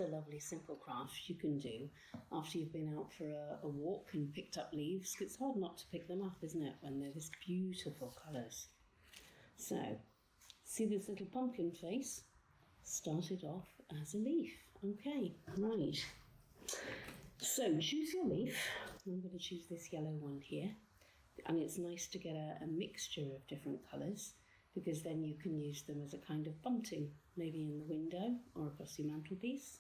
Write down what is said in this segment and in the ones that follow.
is a lovely simple craft you can do after you've been out for a walk and picked up leaves. It's hard not to pick them up, isn't it, when they're this beautiful colours. So, see this little pumpkin face? Started off as a leaf. Okay, right. So choose your leaf. I'm going to choose this yellow one here. And it's nice to get a mixture of different colours, because then you can use them as a kind of bunting, maybe in the window or across your mantelpiece.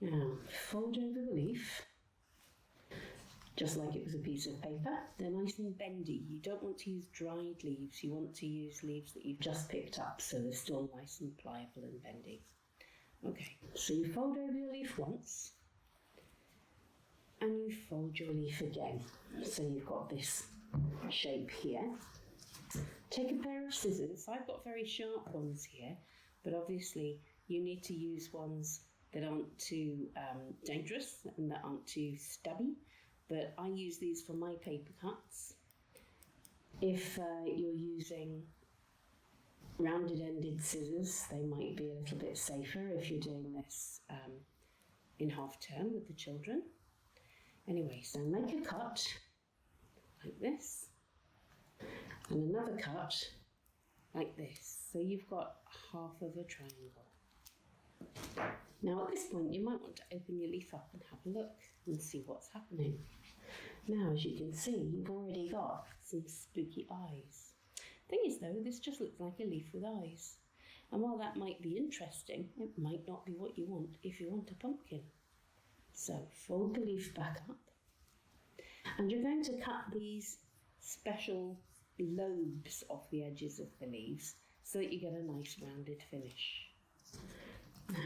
Now, fold over the leaf, just like it was a piece of paper. They're nice and bendy. You don't want to use dried leaves. You want to use leaves that you've just picked up, so they're still nice and pliable and bendy. Okay, so you fold over your leaf once, and you fold your leaf again. So you've got this shape here. Take a pair of scissors. I've got very sharp ones here, but obviously you need to use ones that aren't too dangerous and that aren't too stubby. But I use these for my paper cuts. If you're using rounded-ended scissors, they might be a little bit safer if you're doing this in half term with the children. Anyway, so make a cut like this, and another cut like this. So you've got half of a triangle. Now at this point you might want to open your leaf up and have a look and see what's happening. Now, as you can see, you've already got some spooky eyes. Thing is though, this just looks like a leaf with eyes. And while that might be interesting, it might not be what you want if you want a pumpkin. So fold the leaf back up, and you're going to cut these special lobes off the edges of the leaves so that you get a nice rounded finish. Now,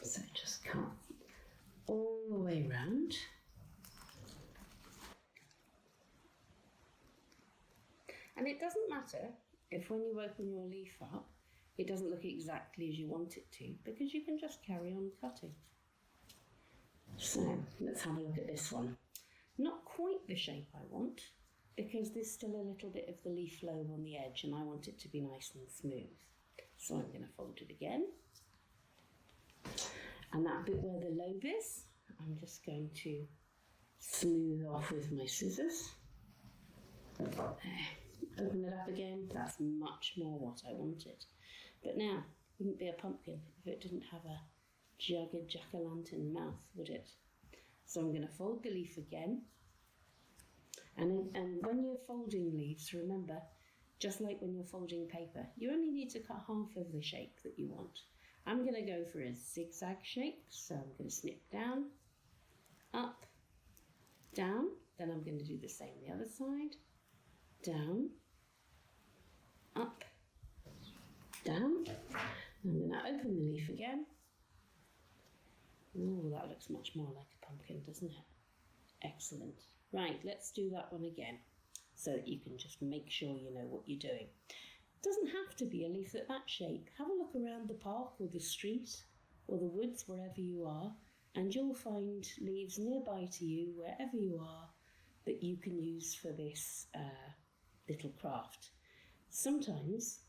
so just cut all the way round. And it doesn't matter if when you open your leaf up, it doesn't look exactly as you want it to, because you can just carry on cutting. So let's have a look at this one. Not quite the shape I want, because there's still a little bit of the leaf lobe on the edge and I want it to be nice and smooth. So I'm going to fold it again. And that bit where the lobe is, I'm just going to smooth off with my scissors. There. Open it up again. That's much more what I wanted. But now, it wouldn't be a pumpkin if it didn't have a jagged jack-o'-lantern mouth, would it? So I'm going to fold the leaf again. And when you're folding leaves, remember, just like when you're folding paper, you only need to cut half of the shape that you want. I'm going to go for a zigzag shape, so I'm going to snip down, up, down. Then I'm going to do the same the other side. Down, up, down. I'm going to open the leaf again. Oh, that looks much more like a pumpkin, doesn't it? Excellent. Right, let's do that one again so that you can just make sure you know what you're doing. It doesn't have to be a leaf that shape. Have a look around the park or the street or the woods, wherever you are, and you'll find leaves nearby to you, wherever you are, that you can use for this little craft. Sometimes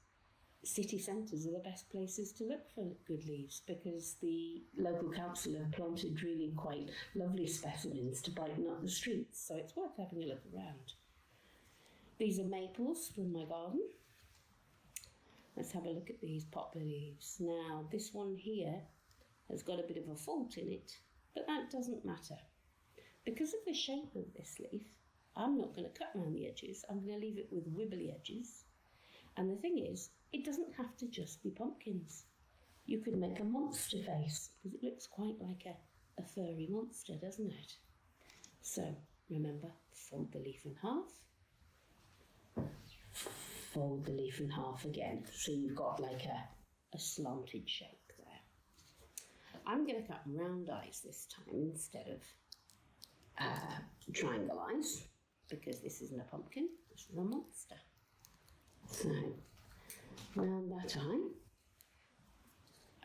city centres are the best places to look for good leaves, because the local council have planted really quite lovely specimens to brighten up the streets, so it's worth having a look around. These are maples from my garden. Let's have a look at these poplar leaves. Now, this one here has got a bit of a fault in it, but that doesn't matter. Because of the shape of this leaf, I'm not going to cut around the edges. I'm going to leave it with wibbly edges. And the thing is, it doesn't have to just be pumpkins. You could make a monster face, because it looks quite like a furry monster, doesn't it? So, remember, fold the leaf in half. Fold the leaf in half again, so you've got like a slanted shape there. I'm going to cut round eyes this time instead of triangle eyes, because this isn't a pumpkin, this is a monster. So, round that eye,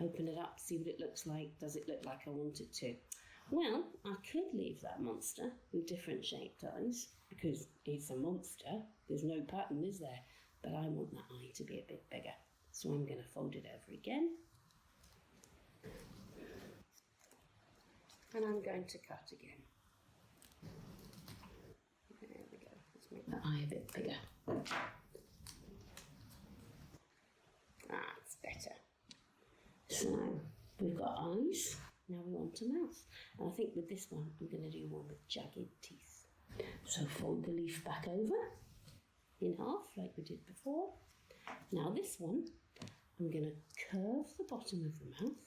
open it up, see what it looks like. Does it look like I want it to? Well, I could leave that monster with different shaped eyes, because it's a monster. There's no pattern, is there? But I want that eye to be a bit bigger. So I'm going to fold it over again. And I'm going to cut again. There we go. Let's make the eye a bit bigger. That's better. So we've got eyes. Now we want a mouth. And I think with this one, I'm going to do one with jagged teeth. So fold the leaf back over in half like we did before. Now this one, I'm going to curve the bottom of the mouth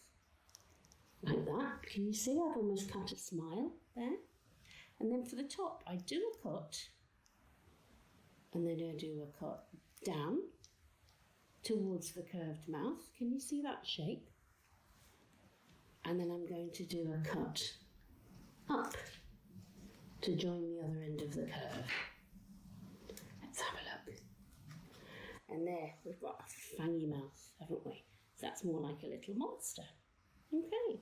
like that. Can you see I've almost cut a smile there? And then for the top, I do a cut, and then I do a cut down towards the curved mouth. Can you see that shape? And then I'm going to do a cut up to join the other end of the curve. Let's have a look. And there, we've got a fangy mouth, haven't we? So that's more like a little monster. Okay.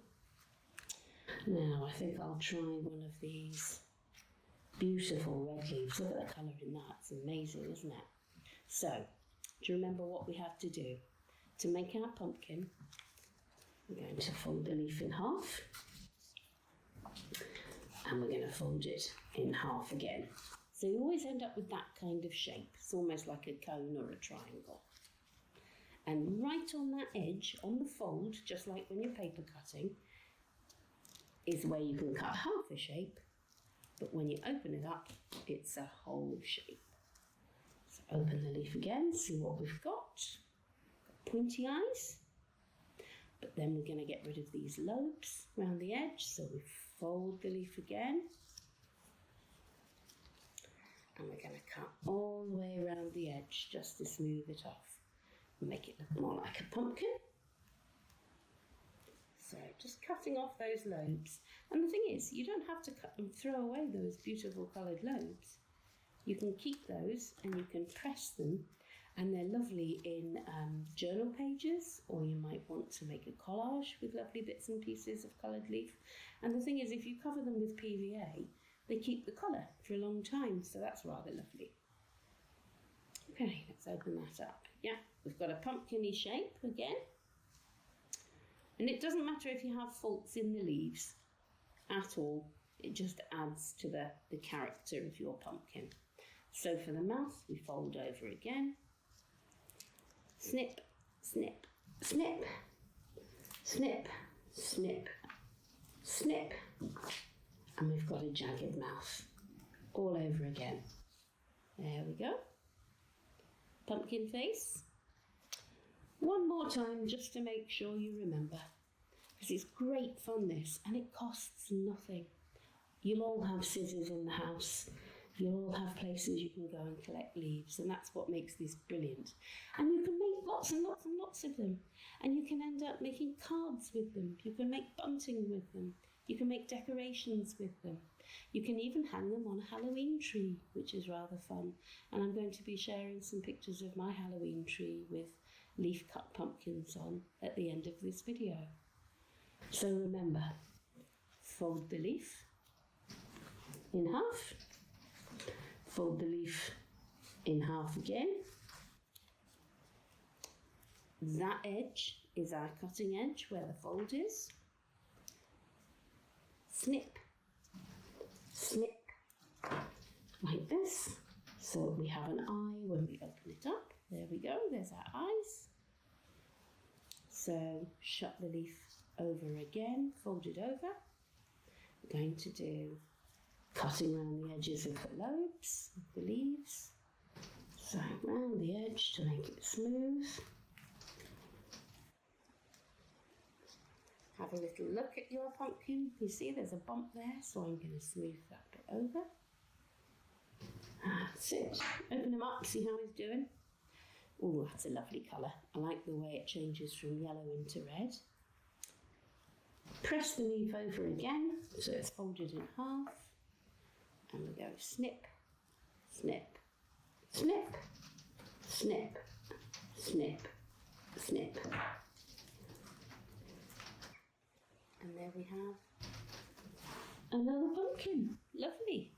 Now I think I'll try one of these beautiful red leaves. Look at the colour in that. It's amazing, isn't it? So, do you remember what we have to do? To make our pumpkin, we're going to fold the leaf in half. And we're going to fold it in half again. So you always end up with that kind of shape. It's almost like a cone or a triangle. And right on that edge, on the fold, just like when you're paper cutting, is where you can cut half a shape, but when you open it up, it's a whole shape. So open the leaf again, see what we've got. Pointy eyes, but then we're going to get rid of these lobes around the edge, so we fold the leaf again. And we're going to cut all the way around the edge just to smooth it off and make it look more like a pumpkin. So just cutting off those lobes. And the thing is, you don't have to cut them, throw away those beautiful coloured lobes. You can keep those and you can press them, and they're lovely in journal pages, or you might want to make a collage with lovely bits and pieces of coloured leaf. And the thing is, if you cover them with PVA, they keep the colour for a long time, so that's rather lovely. Okay, let's open that up. Yeah, we've got a pumpkin-y shape again. And it doesn't matter if you have faults in the leaves at all. It just adds to the character of your pumpkin. So for the mouth, we fold over again. Snip, snip, snip, snip, snip, snip. And we've got a jagged mouth all over again. There we go. Pumpkin face. One more time just to make sure you remember, because it's great fun this, and it costs nothing. You'll all have scissors in the house. You'll all have places you can go and collect leaves, and that's what makes this brilliant. And you can make lots and lots and lots of them, and you can end up making cards with them. You can make bunting with them. You can make decorations with them. You can even hang them on a Halloween tree, which is rather fun. And I'm going to be sharing some pictures of my Halloween tree with leaf cut pumpkins on at the end of this video. So remember, fold the leaf in half, fold the leaf in half again. That edge is our cutting edge where the fold is. Snip, snip, like this. So we have an eye when we open it up. There we go, there's our eyes. So shut the leaf over again, fold it over. We're going to do cutting around the edges of the lobes, of the leaves. So round the edge to make it smooth. Have a little look at your pumpkin. You see there's a bump there, so I'm going to smooth that bit over. That's it. Open him up, see how he's doing. Oh, that's a lovely colour. I like the way it changes from yellow into red. Press the leaf over again, so it's folded in half. And we go snip, snip, snip, snip, snip, snip. And there we have another pumpkin. Lovely.